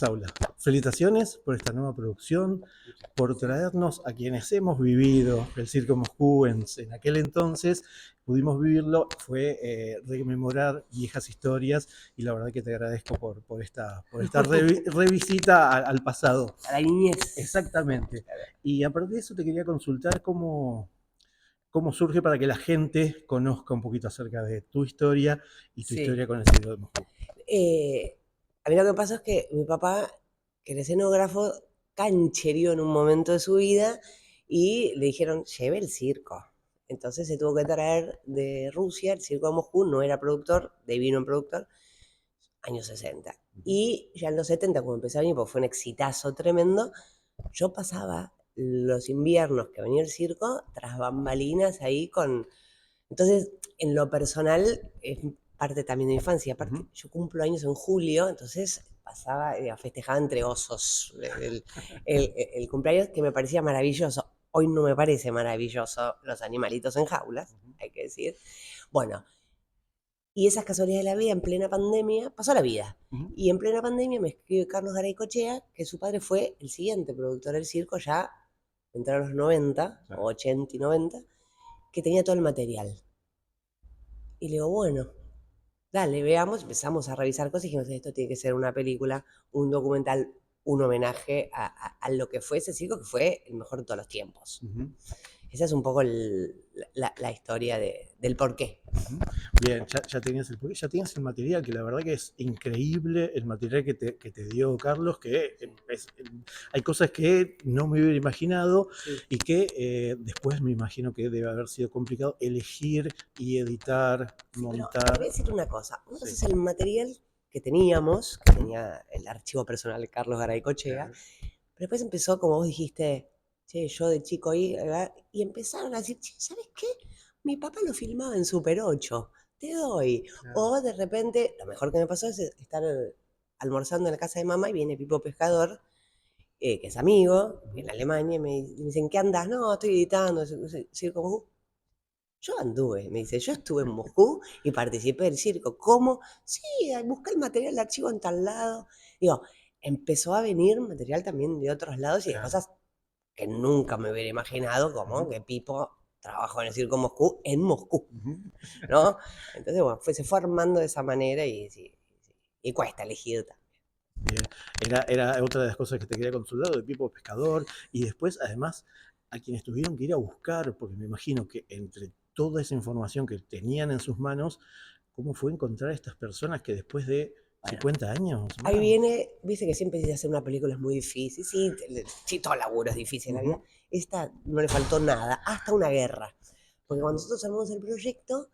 Saula, felicitaciones por esta nueva producción, por traernos a quienes hemos vivido el Circo Moscú en aquel entonces, pudimos vivirlo, fue rememorar viejas historias y la verdad que te agradezco por esta revisita al pasado. A la niñez. Exactamente. Y a partir de eso te quería consultar cómo surge para que la gente conozca un poquito acerca de tu historia y tu historia con el Circo de Moscú. A mí lo que pasa es que mi papá, que era escenógrafo, cancherió en un momento de su vida y le dijeron, lleve el circo. Entonces se tuvo que traer de Rusia, el Circo de Moscú, no era productor, devino en productor, años 60. Y ya en los 70, cuando empecé a venir, porque fue un exitazo tremendo, yo pasaba los inviernos que venía el circo tras bambalinas ahí con... Entonces, en lo personal, es parte también de mi infancia. Aparte, yo cumplo años en julio, entonces pasaba, festejaba entre osos el cumpleaños, que me parecía maravilloso. Hoy no me parece maravilloso los animalitos en jaulas, hay que decir. Bueno, y esas casualidades de la vida, en plena pandemia, pasó la vida. Y en plena pandemia me escribe Carlos Garaycochea, que su padre fue el siguiente productor del circo, ya entraron los 90, o 80 y 90, que tenía todo el material. Y le digo, bueno, dale, veamos, empezamos a revisar cosas y dijimos, esto tiene que ser una película, un documental, un homenaje a lo que fue ese circo, que fue el mejor de todos los tiempos. Esa es un poco la historia del porqué. Bien, ya tenías el porqué, ya tenías el material, que la verdad que es increíble el material que te dio Carlos, que hay cosas que no me hubiera imaginado y que después me imagino que debe haber sido complicado elegir y editar, montar. Pero te voy a decir una cosa, entonces el material que teníamos, que tenía el archivo personal de Carlos Garaycochea, pero después empezó, como vos dijiste, che, yo de chico ahí, y empezaron a decir, che, ¿sabes qué? Mi papá lo filmaba en Super 8, te doy. O de repente, lo mejor que me pasó es estar almorzando en la casa de mamá y viene Pipo Pescador, que es amigo, en Alemania, y me dicen, ¿qué andás? No, estoy editando, Circo Moscú. Yo anduve, me dice, yo estuve en Moscú y participé del circo. ¿Cómo? Sí, busqué el material de archivo en tal lado. Digo, empezó a venir material también de otros lados y de cosas que nunca me hubiera imaginado, como que Pipo trabajó en el Circo Moscú en Moscú, ¿no? Entonces, bueno, se fue armando de esa manera y cuesta elegir también. Bien. Era otra de las cosas que te quería consultar, de Pipo Pescador, y después, además, a quienes tuvieron que ir a buscar, porque me imagino que entre toda esa información que tenían en sus manos, ¿cómo fue encontrar a estas personas que después de 50 años? Ahí viene, dice que siempre hacer una película es muy difícil, sí, todo laburo es difícil en la vida. Esta no le faltó nada, hasta una guerra. Porque cuando nosotros armamos el proyecto,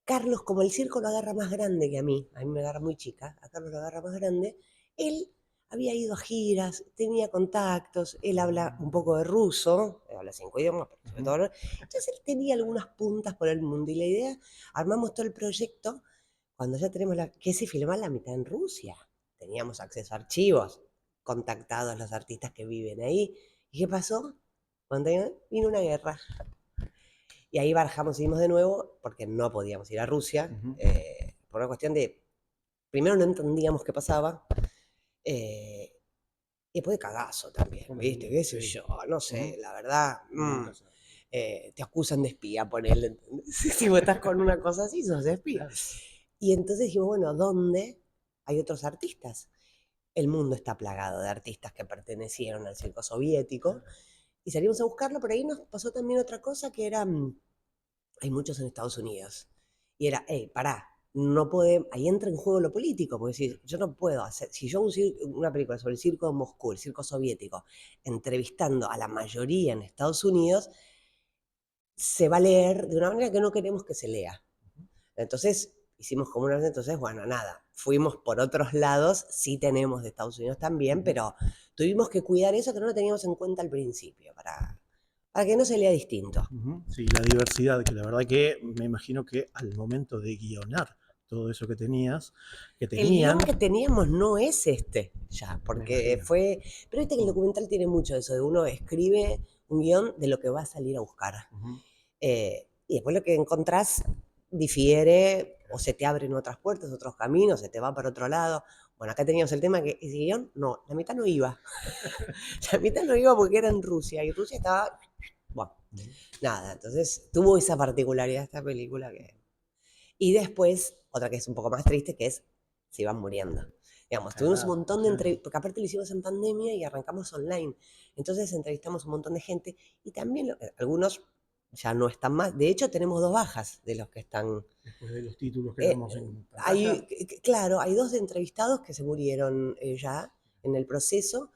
Carlos, como el circo lo agarra más grande que a mí me agarra muy chica, a Carlos lo agarra más grande, él había ido a giras, tenía contactos, él habla un poco de ruso, habla 5 idiomas, pero sobre todo, entonces él tenía algunas puntas por el mundo y la idea, armamos todo el proyecto, cuando ya tenemos que se filma la mitad en Rusia, teníamos acceso a archivos, contactados los artistas que viven ahí, ¿y qué pasó? Cuando vino una guerra. Y ahí barajamos, seguimos de nuevo, porque no podíamos ir a Rusia, por una cuestión de, primero no entendíamos qué pasaba, y después de cagazo también, ¿viste? ¿Qué sé yo? No sé, la verdad, te acusan de espía, ponele. Si vos estás con una cosa así, sos espía. Y entonces dijimos, bueno, ¿dónde hay otros artistas? El mundo está plagado de artistas que pertenecieron al circo soviético, y salimos a buscarlo, pero ahí nos pasó también otra cosa que era... hay muchos en Estados Unidos. Y era, hey, pará, no podemos, ahí entra en juego lo político, porque si yo no puedo hacer, si yo hago una película sobre el circo de Moscú, el circo soviético, entrevistando a la mayoría en Estados Unidos, se va a leer de una manera que no queremos que se lea. Entonces, hicimos como una vez, entonces, bueno, nada, fuimos por otros lados, sí tenemos de Estados Unidos también, pero tuvimos que cuidar eso que no lo teníamos en cuenta al principio, para que no se lea distinto. Sí, la diversidad, que la verdad que me imagino que al momento de guionar todo eso que tenían... El guión que teníamos no es este, ya, porque fue... Pero viste que el documental tiene mucho de eso, de uno escribe un guión de lo que va a salir a buscar. Y después lo que encontrás difiere, o se te abren otras puertas, otros caminos, se te va para otro lado. Bueno, acá teníamos el tema que ese guión, no, la mitad no iba. La mitad no iba porque era en Rusia y Rusia estaba, bueno, nada, entonces tuvo esa particularidad esta película que... Y después, otra que es un poco más triste, que es se iban muriendo. Digamos, tuvimos un montón de entrevistas, porque aparte lo hicimos en pandemia y arrancamos online. Entonces entrevistamos un montón de gente y también algunos ya no están más. De hecho, tenemos 2 bajas de los que están. Después de los títulos que vemos en pantalla. Claro, hay 2 entrevistados que se murieron ya en el proceso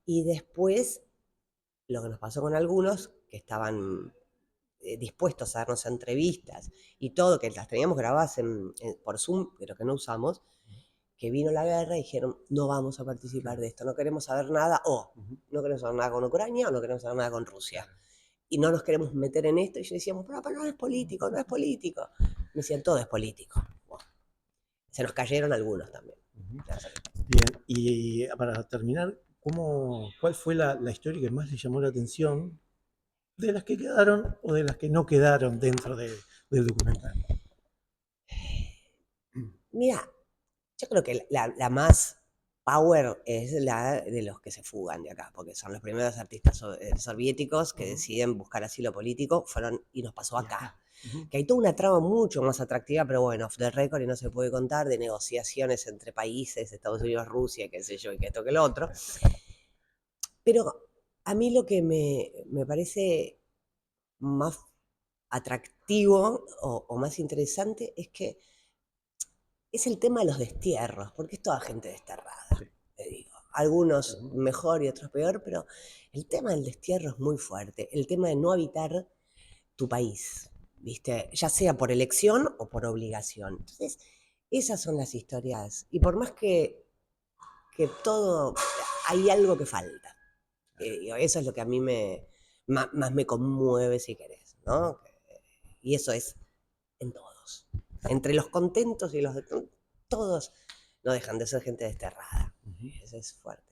y después lo que nos pasó con algunos que estaban dispuestos a darnos entrevistas y todo, que las teníamos grabadas por Zoom, pero que no usamos, que vino la guerra y dijeron, no vamos a participar de esto, no queremos saber nada, no queremos saber nada con Ucrania o no queremos saber nada con Rusia. Y no nos queremos meter en esto. Y yo decíamos, pero no es político, no es político. Me decían, todo es político. Bueno, se nos cayeron algunos también. Bien, y para terminar, ¿cuál fue la historia que más le llamó la atención de las que quedaron o de las que no quedaron dentro del documental? Mira, yo creo que la más power es la de los que se fugan de acá, porque son los primeros artistas soviéticos que deciden buscar asilo político, y nos pasó acá. Que hay toda una trama mucho más atractiva, pero bueno, off the record y no se puede contar, de negociaciones entre países, Estados Unidos, Rusia, qué sé yo, y que esto que lo otro. Pero a mí lo que me parece más atractivo o más interesante es que es el tema de los destierros, porque es toda gente desterrada, te digo. Algunos mejor y otros peor, pero el tema del destierro es muy fuerte. El tema de no habitar tu país, ¿viste? Ya sea por elección o por obligación. Entonces, esas son las historias. Y por más que todo, hay algo que falta. Eso es lo que a mí más me conmueve, si querés, ¿no? Y eso es en todos. Entre los contentos y los todos no dejan de ser gente desterrada. Eso es fuerte.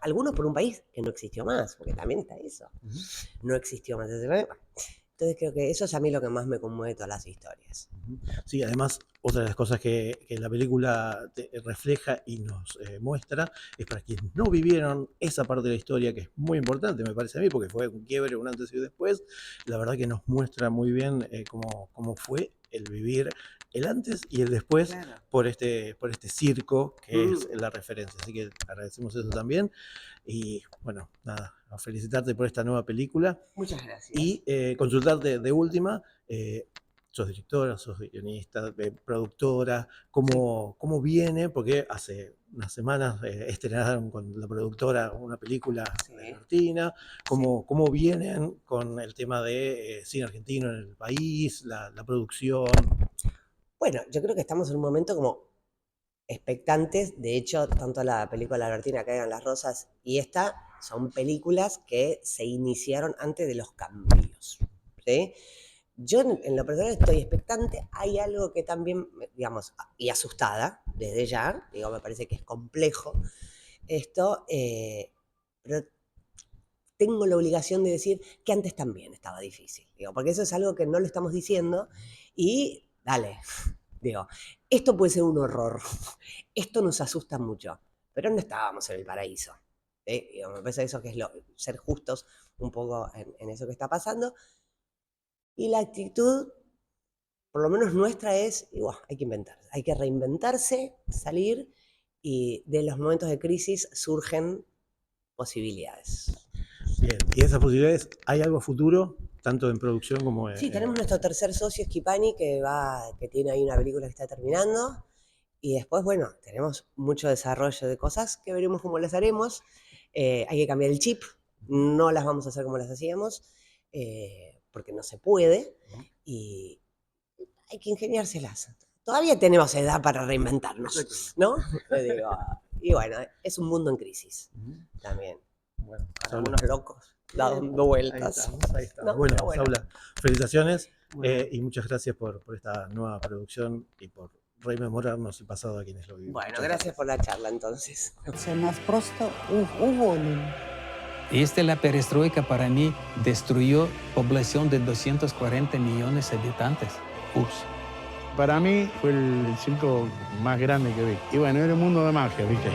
Algunos por un país que no existió más, porque también está eso. No existió más. Entonces creo que eso es a mí lo que más me conmueve de todas las historias. Sí, además, otra de las cosas que la película refleja y nos muestra es para quienes no vivieron esa parte de la historia, que es muy importante, me parece a mí, porque fue un quiebre, un antes y un después. La verdad que nos muestra muy bien cómo fue el vivir el antes y el después, claro, por este circo que es la referencia. Así que agradecemos eso también. Y bueno, nada, a felicitarte por esta nueva película. Muchas gracias. Y consultarte de última, sos directora, sos guionista, productora, ¿cómo viene? Porque hace unas semanas estrenaron con la productora una película de Argentina. ¿Cómo vienen con el tema de cine argentino en el país, la producción? Bueno, yo creo que estamos en un momento como expectantes. De hecho, tanto la película Albertina, Caigan las Rosas, y esta son películas que se iniciaron antes de los cambios, ¿sí? Yo en lo personal estoy expectante. Hay algo que también, digamos, y asustada desde ya, digo, me parece que es complejo esto, pero tengo la obligación de decir que antes también estaba difícil, digo, porque eso es algo que no lo estamos diciendo y dale, digo, esto puede ser un horror, esto nos asusta mucho, pero no estábamos en el paraíso. Digo, me parece eso que es ser justos un poco en eso que está pasando. Y la actitud, por lo menos nuestra, es, igual, hay que inventarse, hay que reinventarse, salir, y de los momentos de crisis surgen posibilidades. Bien, y esas posibilidades, ¿hay algo a futuro, tanto en producción como en...? Sí, tenemos nuestro tercer socio, Schipani, que tiene ahí una película que está terminando, y después, bueno, tenemos mucho desarrollo de cosas que veremos cómo las haremos. Hay que cambiar el chip, no las vamos a hacer como las hacíamos, porque no se puede, y hay que ingeniárselas. Todavía tenemos edad para reinventarnos, ¿no? Y bueno, es un mundo en crisis también. Bueno, para algunos locos dando vueltas. Ahí estamos. No, bueno, Saula, felicitaciones y muchas gracias por esta nueva producción y por rememorarnos el pasado a quienes lo vivimos. Bueno, gracias por la charla entonces. Це нас просто уволили. La perestroika para mí destruyó población de 240 millones de habitantes. Ups. Para mí fue el circo más grande que vi. Y bueno, era un mundo de magia, ¿viste?